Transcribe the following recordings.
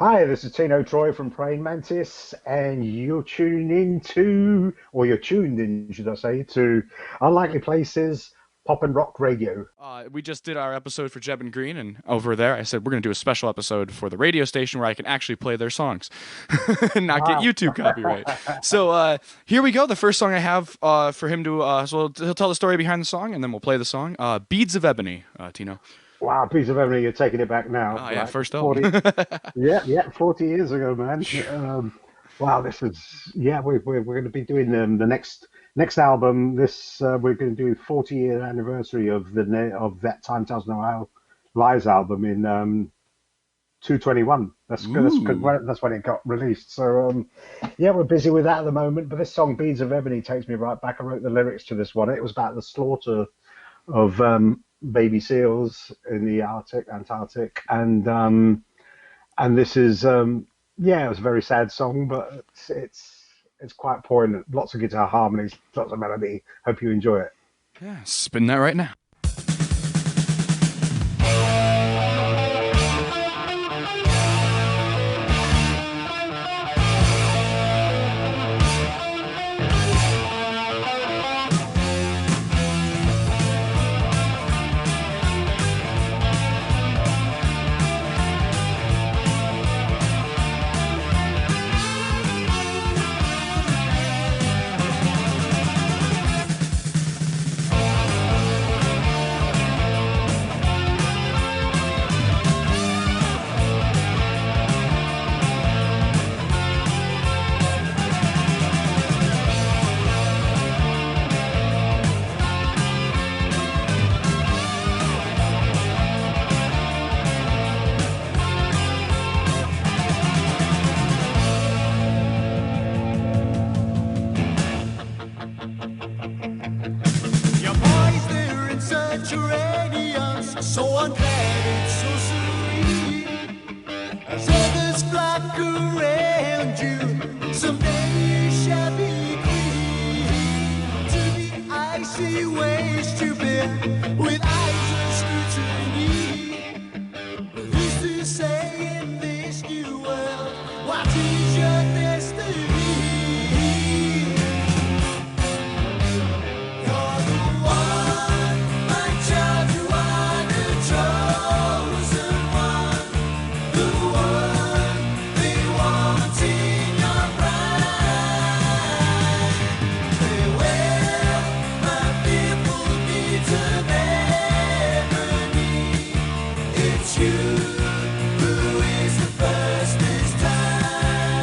Hi, this is Tino Troy from Praying Mantis, and you're tuned in, should I say, to Unlikely Places Pop and Rock Radio. We just did our episode for Jeb and Green, and over there I said we're going to do a special episode for the radio station where I can actually play their songs and not get Wow. YouTube copyright. So here we go. The first song I have for him to, so he'll tell the story behind the song, and then we'll play the song. Beads of Ebony, Tino. Wow, Beads of Ebony, you're taking it back now. Oh, yeah, first up. 40 years ago, man. Wow, this is, yeah, we're going to be doing the next album. We're going to do 40-year anniversary of that Time Tells No Lies album in 221. That's when it got released. So yeah, we're busy with that at the moment. But this song, Beads of Ebony, takes me right back. I wrote the lyrics to this one. It was about the slaughter of baby seals in the Antarctic, and this is yeah, it was a very sad song, but it's quite poignant. Lots of guitar harmonies, lots of melody. Hope you enjoy it. Yeah, spin that right now. So I'm glad it's so serene. As others flock around you, someday you shall be queen. To the icy waste you bear, with eyes of scrutiny. Who's to say in this new world, what is your destiny? You, who is the first this time?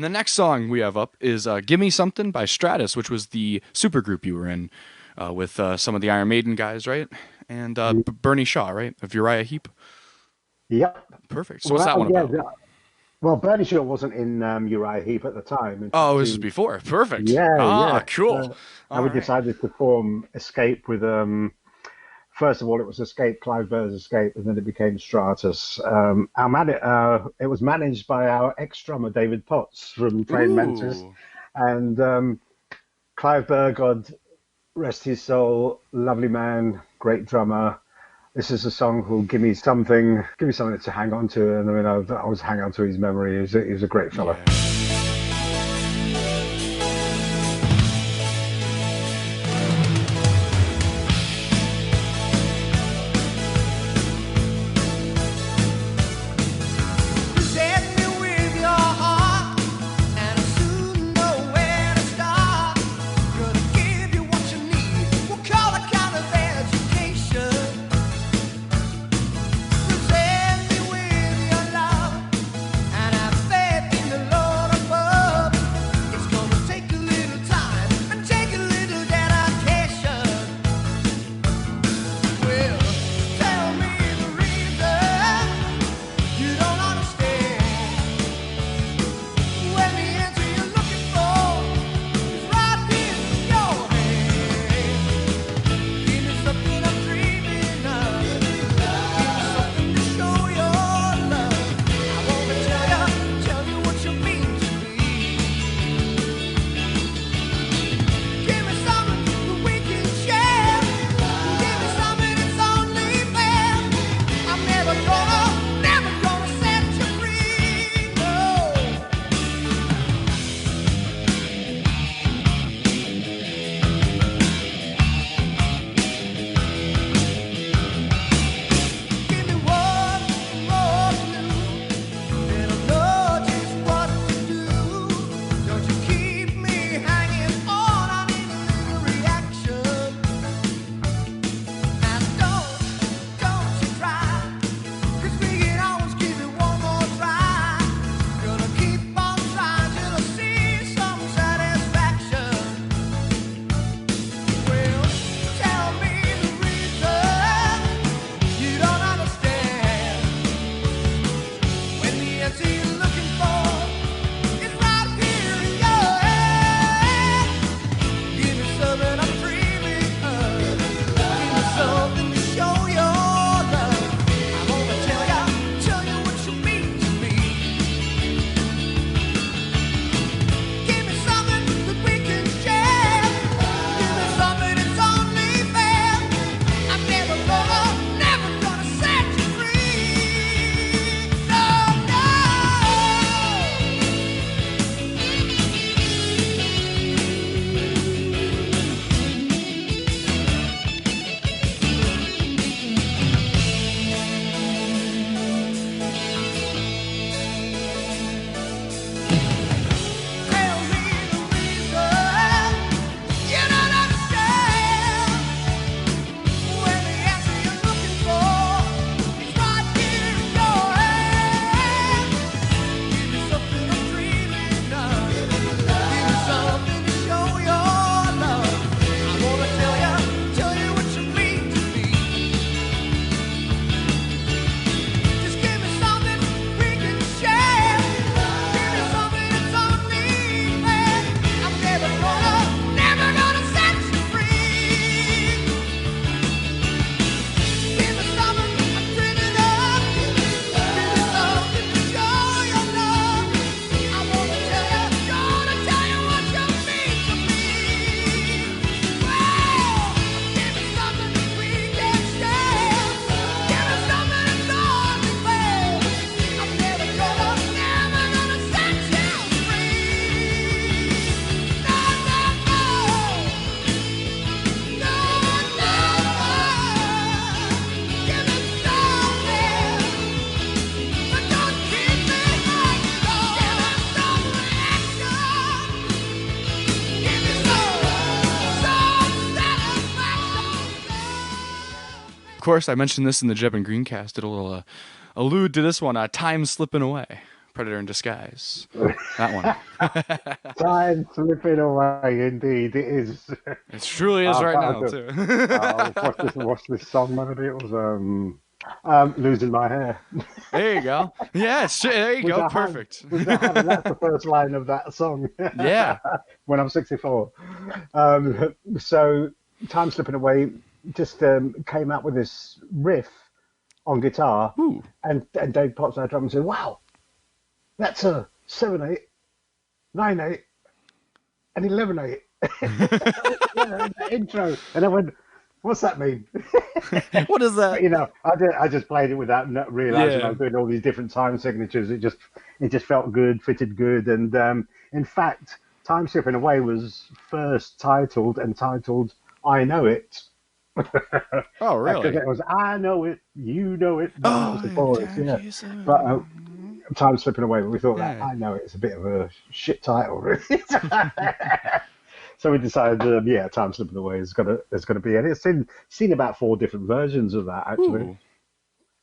the next song we have up is "Gimme Something" by Stratus, which was the supergroup you were in with some of the Iron Maiden guys, right? And Bernie Shaw, right? Of Uriah Heep. Yep. Perfect. So what's that one Yeah. about? Well, Bernie Shaw wasn't in Uriah Heep at the time. In Oh, fact, this is before. Perfect. yeah. Cool. And we All right. decided to form Escape with first of all, it was Escape, Clive Burr's Escape, and then it became Stratus. It was managed by our ex-drummer David Potts from Praying Mantis, Ooh. and Clive Burr, God rest his soul, lovely man, great drummer. This is a song called Give Me Something to Hang On To," and I mean, I always hang on to his memory. He was a great fella. Yeah. Present me with your heart, and I'll soon know where to start. Gonna give you what you need. We'll call it kind of education. Present me with your love, and have faith in the Lord above. It's gonna take a little time and take a little dedication. Well, tell me the reason you don't understand. When the answer you're looking for is right here in your hand. Give me something I'm dreaming of. Give me something to show your love. I wanna tell you what you mean to me. Give me something that we can share. Give me something that's only fair. I'm never gonna set you free. No. Give me one more clue, and I'll know just what to do. Don't you keep me hanging on, I need a little reaction. Now don't you try, 'cause we can always give it one more try. Gonna keep on trying till I see some satisfaction. Well, tell me the reason you don't understand. When the answer you're looking for is right here in your hand. Give me something I'm dreaming of. Give me something to show your love. I wanna tell you what you mean to me. Give me something that we can share. Give me something that's only fair. I'm never gonna set you free. No, no. Tell me the reason you don't understand. When the answer you're looking for is right here in your hand. Give me something I'm dreaming of. Give me something to show your love. I wanna tell you what you mean to me. Just give me something we can share. Give me something that's only fair. I'm never gonna set you free. Give me something I'm dreaming of. Give me something to show your love. I wanna tell you what you mean to me. Well, give me something that we can share. Give me something that's only fair. I'm never gonna set you free. No, no, no. No, no, give me something, but don't keep me hanging on. Give me some action. Give me some satisfaction. Of course, I mentioned this in the Jeb and Greencast. It'll allude to this one, Time Slipping Away. Predator in Disguise. That one. Time slipping away, indeed. It is. It truly is right now, too. What's this song melody? It was Losing My Hair. There you go. Yeah, there you go. Perfect. That's the first line of that song. Yeah. When I'm 64. So Time Slipping Away just came out with this riff on guitar, Ooh. and Dave pops our drum and said, "Wow, that's a 7/8, 9/8, and 11/8." Yeah, the intro, and I went, "What's that mean?" What is that? You know, I just played it without realizing I was doing all these different time signatures. It just felt good, fitted good, and in fact, Time Slipping Away was first titled "I Know It." Oh, really? Because it was "I know it, you know it." That was the chorus, yeah. you said- But Time Slipping Away, we thought that Yeah. "I Know It" is a bit of a shit title, really. So we decided, Time Slipping Away is gonna be, and it's seen about 4 different versions of that actually. Ooh.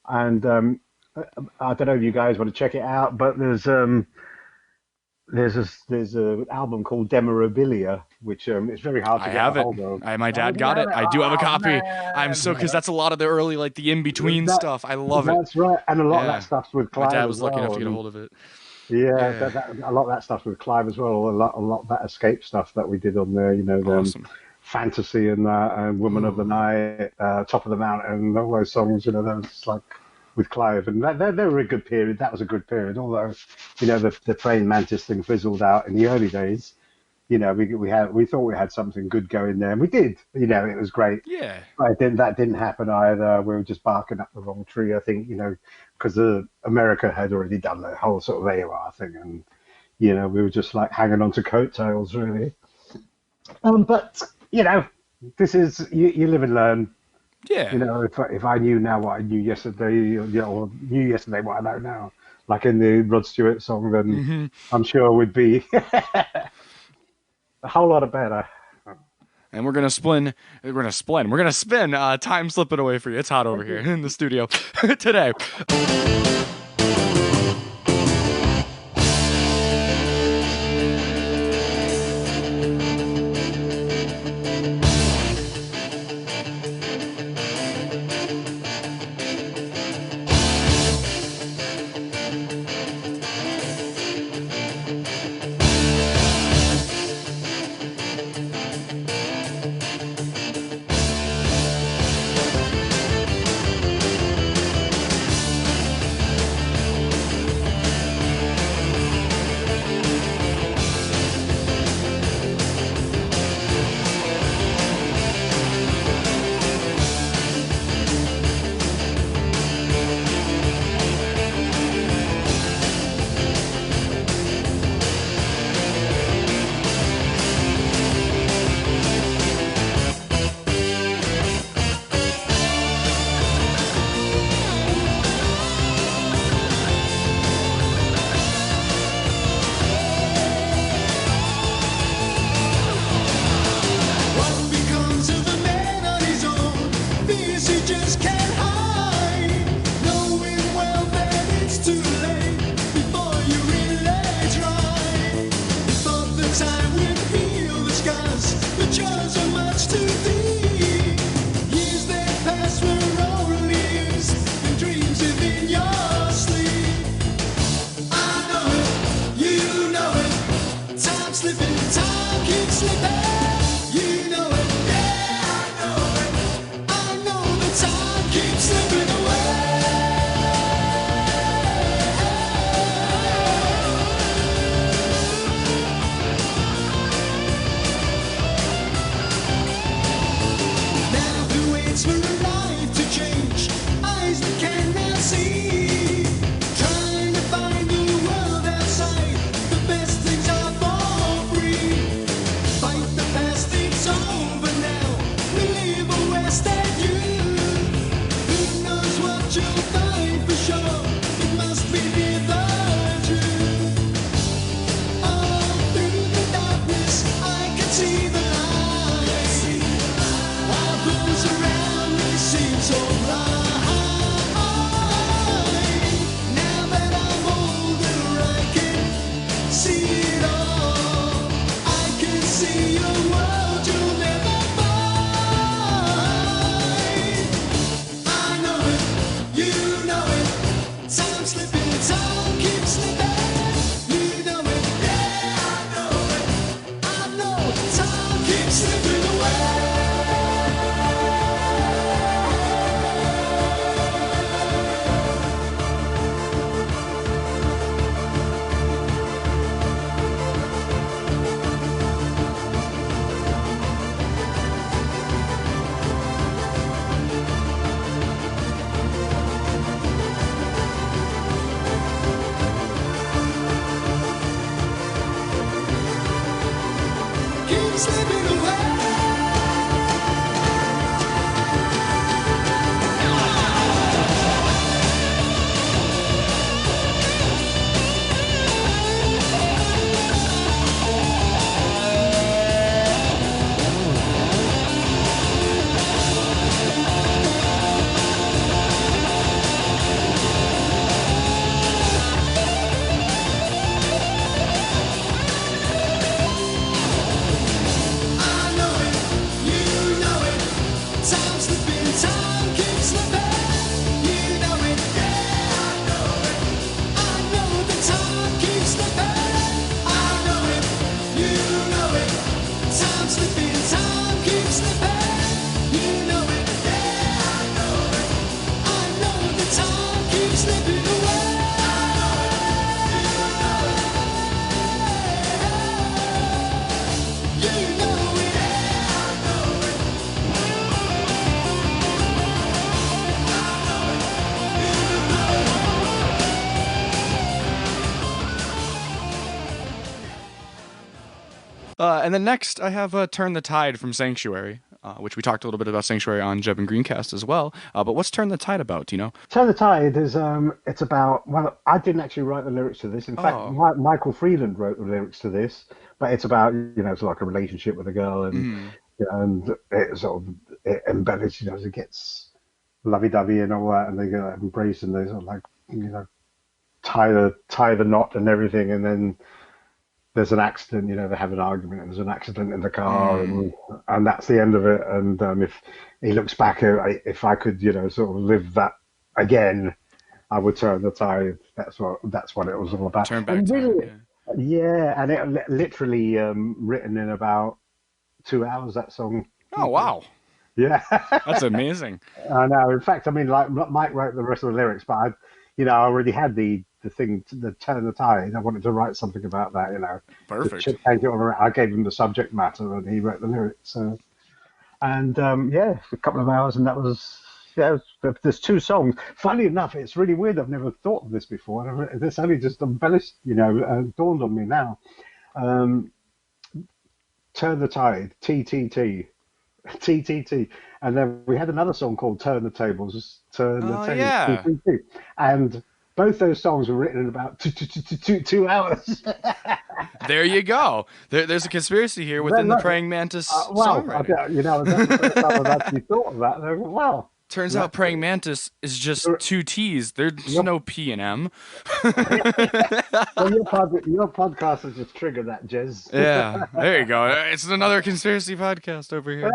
And I don't know if you guys want to check it out, but there's an album called Demorabilia, which it's very hard to I get have a it. hold of. My dad got it. I do have a copy. Man. I'm so, because that's a lot of the early, like the in between That- stuff. I love it. That's right, and a lot of Yeah. that stuff's with My Clive. dad as was lucky well, enough to get a and- hold of it. Yeah, a lot of that stuff with Clive as well. A lot of that Escape stuff that we did on there. You know, Awesome. Fantasy and that, and Woman of the Night, Top of the Mountain, all those songs. You know, those like with Clive, and they were a good period. That was a good period. Although, you know, the Praying Mantis thing fizzled out in the early days. You know, we thought we had something good going there, and we did. You know, it was great. Yeah. But that didn't happen either. We were just barking up the wrong tree, I think, you know, because America had already done the whole sort of AOR thing, and you know, we were just like hanging on to coattails, really. But you know, this is you live and learn. Yeah. You know, if I knew now what I knew yesterday, or knew yesterday what I know now, like in the Rod Stewart song, then I'm sure would be a whole lot better. And we're gonna spin Time Slipping Away for you. It's hot over here in the studio today. What becomes of a man on his own? Fears he just can't hide. Knowing well that it's too late before you really try. You thought the time would heal the scars, but yours are much too deep. Years that pass were only years, and dreams within your sleep. I know it, you know it. Time slipping, time keeps slipping. You know it, yeah, I know it. I know the time keeps slipping away. Now who waits for a life to change? Eyes that cannot see. Trying to find the world outside. The best things are for free. Fight the past, it's over now. We leave a wasted youth. Who knows what you'll find for sure? It must be near the truth. All through the darkness, I can see the light. While those around me seem so blind. Now that I'm older, And then next, I have Turn the Tide from Sanctuary, which we talked a little bit about Sanctuary on Jeb and Greencast as well. But what's Turn the Tide about, Tino? Turn the Tide is it's about, well, I didn't actually write the lyrics to this. In fact, Oh. Michael Freeland wrote the lyrics to this, but it's about, it's like a relationship with a girl, and and it sort of it embellishes, as it gets lovey-dovey and all that, and they go embrace, and they sort of like tie the knot and everything, and then there's an accident, they have an argument, and there's an accident in the car, and that's the end of it. And if he looks back, if I could, sort of live that again, I would turn the tide. That's what it was all about. Turn back and time. really, yeah, and it literally written in about 2 hours. That song. Oh, wow. Yeah, That's amazing. I know. In fact, I mean, like Mike wrote the rest of the lyrics, but I already had the thing, the Turn the Tide. I wanted to write something about that, Perfect. to change it all around. I gave him the subject matter, and he wrote the lyrics. So, and a couple of hours, and that was. Yeah, there's 2 songs. Funny enough, it's really weird. I've never thought of this before. This only just embellished, dawned on me now. Turn the Tide, TTT. TTT, and then we had another song called Turn the Tables, Turn the Tables, yeah. TTT. And both those songs were written in about 2 hours. There you go. There's a conspiracy here within the Praying Mantis songwriting. That's the first time I've actually thought of that. Wow. Turns out Praying Mantis is just 2 T's. There's no P and M. Well, your podcast has just triggered that, Jez. Yeah, there you go. It's another conspiracy podcast over here.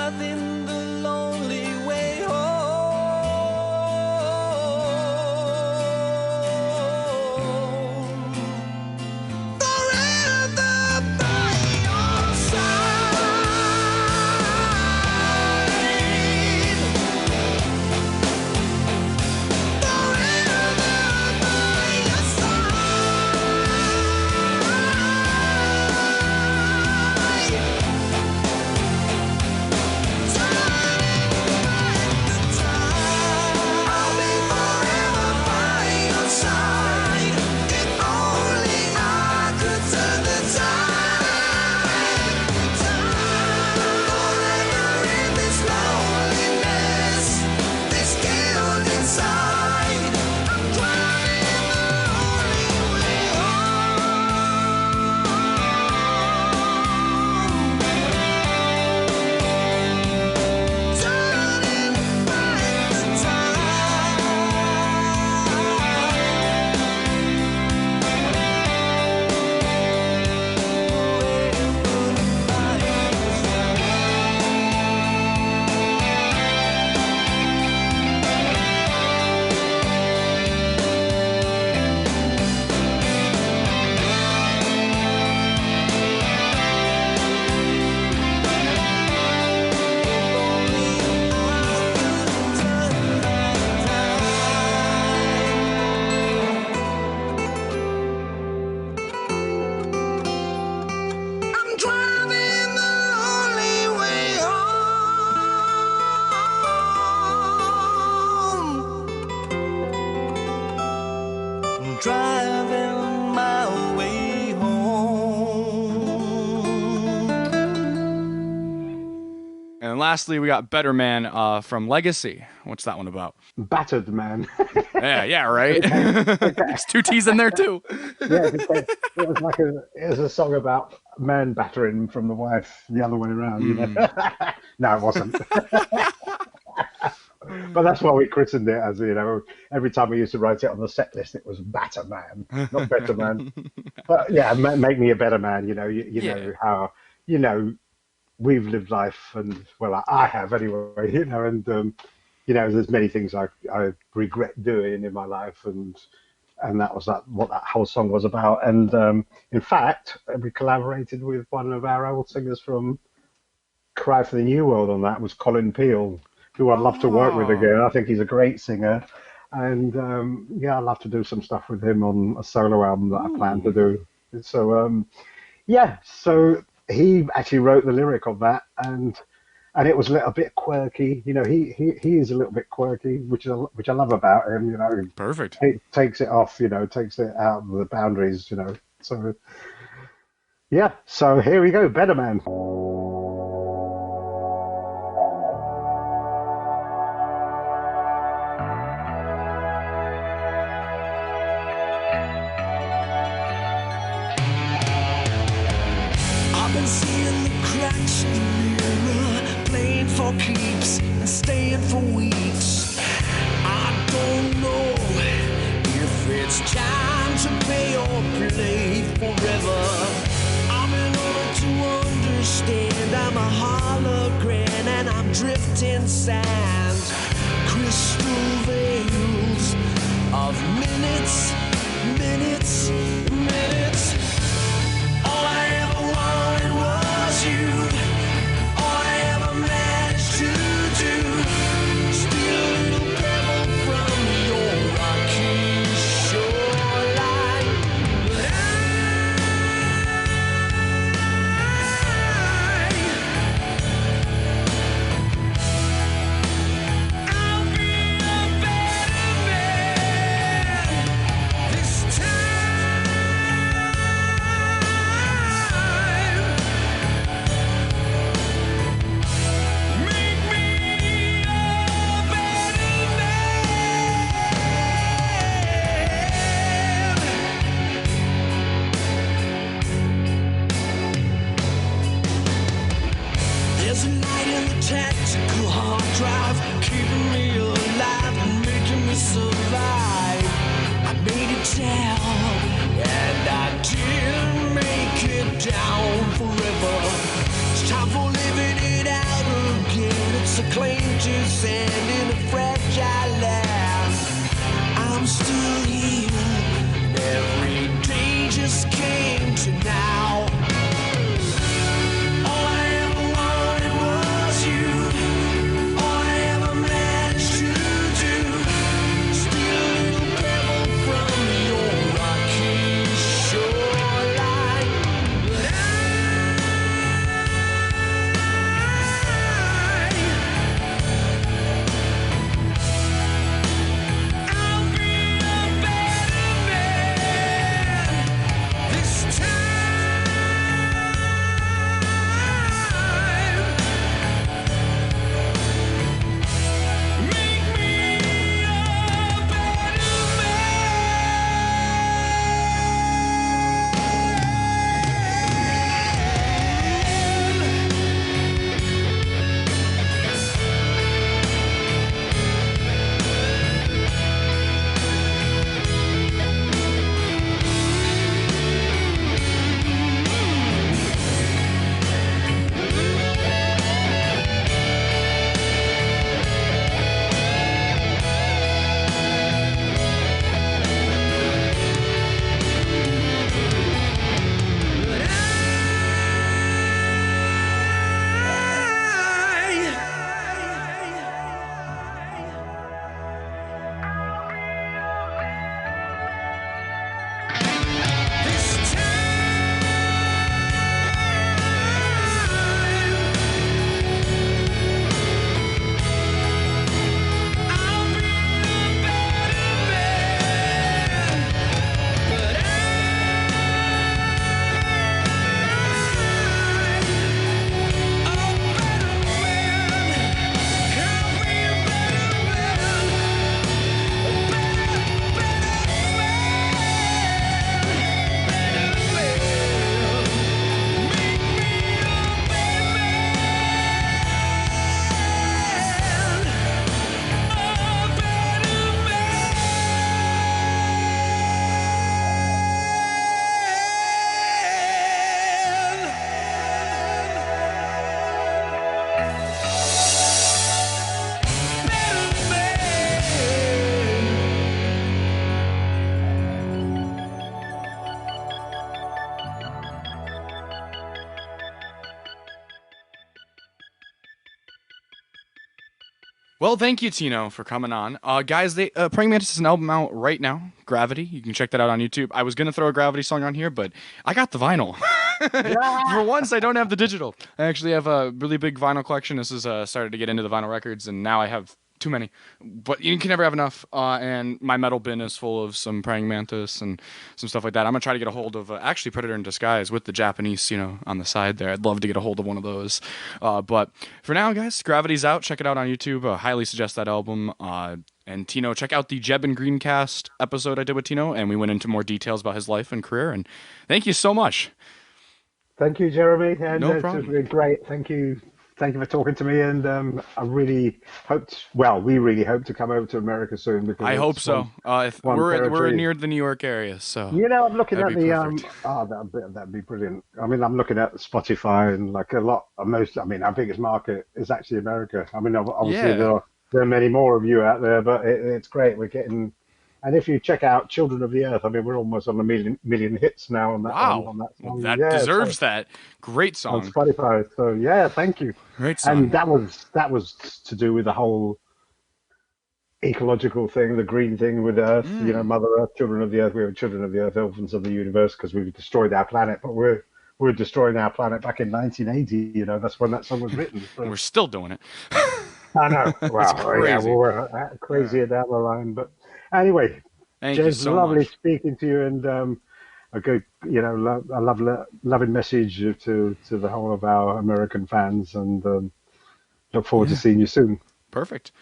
driving the lonely way home. Forever by your side. Forever by your I'll be forever by your side. If only I could turn the tide. Forever in this loneliness, this guilt inside. I'm trying the only way home. Turning back the I'm driving the only way home. I'm driving my way home. And lastly, we got Better Man from Legacy. What's that one about? Battered man. Yeah, right. There's two T's in there too. Yeah, it was like it was a song about man battering from the wife the other way around. You know? No, it wasn't. But that's what we christened it as. You know, every time we used to write it on the set list, it was Batter Man, not Better Man. But yeah, make me a better man. You know, you know how we've lived life, and well, I have anyway. You know, and there's many things I regret doing in my life, and that was what that whole song was about. And in fact, we collaborated with one of our old singers from Cry for the New World on that. Was Colin Peel, who I'd love to work with again. I think he's a great singer, and I'd love to do some stuff with him on a solo album that I plan to do. So so he actually wrote the lyric of that, and it was a little bit quirky. You know, he is a little bit quirky, which I love about him. You know, Perfect. He takes it off. You know, takes it out of the boundaries. You know, so yeah. So here we go, Better Man. I've been seeing the cracks in the mirror, playing for keeps and staying for weeks. I don't know if it's time to pay or play forever. I'm in order to understand. I'm a hologram and I'm drifting sand. Crystal veils of minutes, minutes, minutes. All I ever wanted was you. All I ever managed to do, steal a little pebble from your rocky shoreline. But I'll be a better man this time. Make me a better man. There's a light in the tactical hard drive, keeping me alive and making me survive. I made it down, and I didn't make it down forever. It's time for living it out again. to sand in a fragile land. I'm still here. Every day just came to now. All I ever wanted was you. All I ever managed to do. Steal a little pebble from your rocky shoreline. But I'll be a better man this time. Make me a better Well, thank you, Tino, for coming on. Guys, Praying Mantis is an album out right now, Gravity. You can check that out on YouTube. I was going to throw a Gravity song on here, but I got the vinyl. For once, I don't have the digital. I actually have a really big vinyl collection. This is started to get into the vinyl records, and now I have too many. But you can never have enough. And my metal bin is full of some Praying Mantis and some stuff like that. I'm going to try to get a hold of, actually, Predator in Disguise with the Japanese, on the side there. I'd love to get a hold of one of those. But for now, guys, Gravity's out. Check it out on YouTube. Highly suggest that album. And Tino, check out the Jeb and Greencast episode I did with Tino, and we went into more details about his life and career. And thank you so much. Thank you, Jeremy. And No it's problem. been great. Thank you. Thank you for talking to me. And I really hoped, well, we really hope to come over to America soon. Because I hope it's so. If one we're territory. near the New York area, so I'm looking at that'd be the perfect. that'd be brilliant. I mean, I'm looking at Spotify and like a lot of most. I mean, our biggest market is actually America. I mean, obviously Yeah. there are many more of you out there, but it's great. We're getting, and if you check out Children of the Earth, I mean, we're almost on a million hits now on that Wow, on that well, song. that Yeah, deserves that. Great on song. Spotify. So yeah, thank you. Great And song. that was to do with the whole ecological thing, the green thing with Earth, Mother Earth, Children of the Earth. We were Children of the Earth, Orphans of the Universe, because we've destroyed our planet. But we're destroying our planet back in 1980. That's when that song was written. So. We're still doing it. I know. That's Well, yeah, crazy. we're crazier down the line. But anyway, Thank you Jez, so lovely much. speaking to you, and a good, a loving message to the whole of our American fans, and look forward to seeing you soon. Perfect.